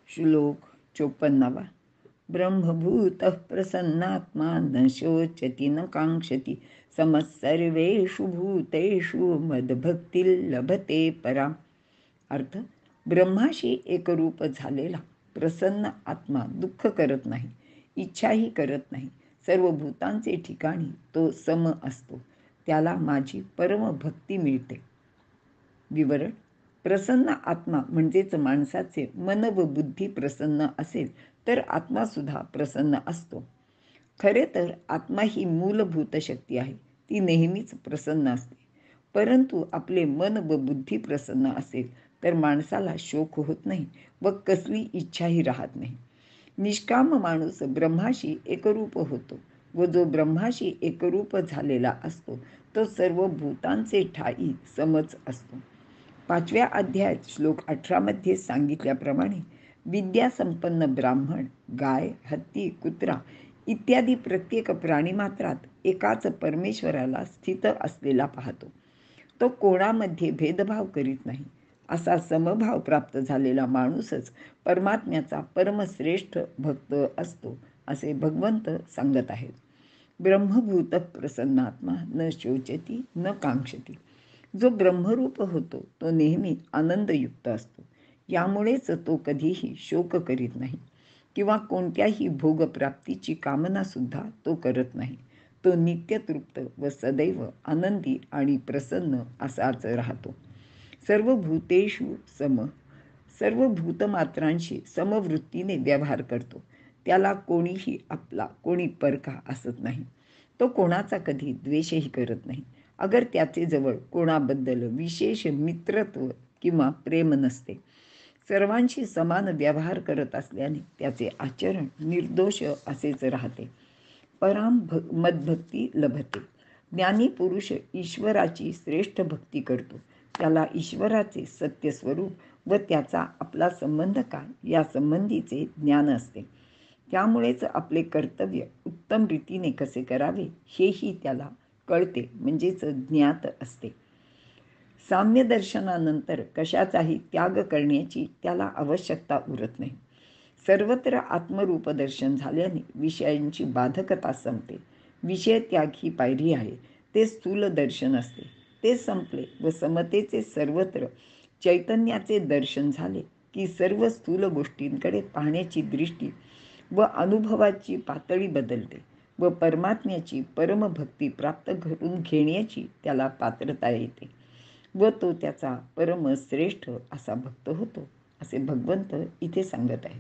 श्लोक 54. ब्रह्मभूतः प्रसन्नात्मा न शोचति न कांक्षति समः सर्वेषु भूतेषु मदभक्ती लभते पराम. अर्थ, ब्रह्माशी एकरूप झालेला प्रसन्न आत्मा दुःख करत नाही, इच्छाही करत नाही. सर्व भूतांचे ठिकाणी तो सम असतो. त्याला माझी परमभक्ती मिळते. विवरण: प्रसन्न आत्मा म्हणजेच माणसाचे मन व बुद्धी प्रसन्न असेल तर आत्मासुद्धा प्रसन्न असतो. खरे तर आत्मा ही मूलभूत शक्ती आहे, ती नेहमीच प्रसन्न असते. परंतु आपले मन व बुद्धी प्रसन्न असेल तर माणसाला शोक होत नाही व कसली इच्छाही राहत नाही. निष्काम माणूस ब्रह्माशी एकरूप होतो व जो ब्रह्माशी एकरूप झालेला असतो तो सर्व भूतांचे ठाई समच असतो. 5व्या अध्यायात श्लोक 18 मध्ये सांगितल्याप्रमाणे विद्यासंपन्न ब्राह्मण गाय, हत्ती, कुत्रा इत्यादी प्रत्येक प्राणीमात्रात एकाच परमेश्वराला स्थित असलेला पाहतो. तो कोणामध्ये भेदभाव करीत नाही. असा समभाव प्राप्त झालेला माणूसच परमात्म्याचा परमश्रेष्ठ भक्त असतो, असे भगवंत सांगत आहेत. ब्रह्मभूत प्रसन्नात्मा न शोचती न कांक्षती. जो ब्रह्मरूप होतो तो नेहमी आनंदयुक्त असतो. यामुळेच तो कधीही शोक करीत नाही किंवा कोणत्याही भोगप्राप्तीची कामनासुद्धा तो करत नाही. तो नित्यतृप्त व सदैव आनंदी आणि प्रसन्न असाच राहतो. सर्व भूतेषु सम. सर्व भूतमात्रांशी समवृत्तीने व्यवहार करतो. त्याला कोणीही आपला, कोणी परका असत नाही. तो कोणाचा कधी द्वेषही करत नाही. अगर त्याचे जवळ कोणाबद्दल विशेष मित्रत्व किंवा प्रेम नसते. सर्वांशी समान व्यवहार करत असल्याने त्याचे आचरण निर्दोष असेच राहते. पराम मदभक्ती लभते. ज्ञानी पुरुष ईश्वराची श्रेष्ठ भक्ती करतो. त्याला ईश्वराचे सत्य स्वरूप व त्याचा आपला संबंध काय या संबंधीचे ज्ञान असते. त्यामुळेच आपले कर्तव्य उत्तम रीतीने कसे करावे हेही त्याला कळते, म्हणजेच ज्ञात असते. साम्य दर्शनानंतर कशाचाही त्याग करण्याची त्याला आवश्यकता उरत नाही. सर्वत्र आत्मरूप दर्शन झाल्याने विषयांची बाधकता संपते. विषय त्याग ही पायरी आहे. ते स्थूल दर्शन असते. ते संपले व समतेचे सर्वत्र चैतन्याचे दर्शन झाले की सर्व स्थूल गोष्टींकडे पाहण्याची दृष्टी व अनुभवाची पातळी बदलते व परमात्म्याची परमभक्ती प्राप्त करून घेण्याची त्याला पात्रता येते व तो त्याचा परमश्रेष्ठ असा भक्त होतो, असे भगवंत इथे सांगत आहे.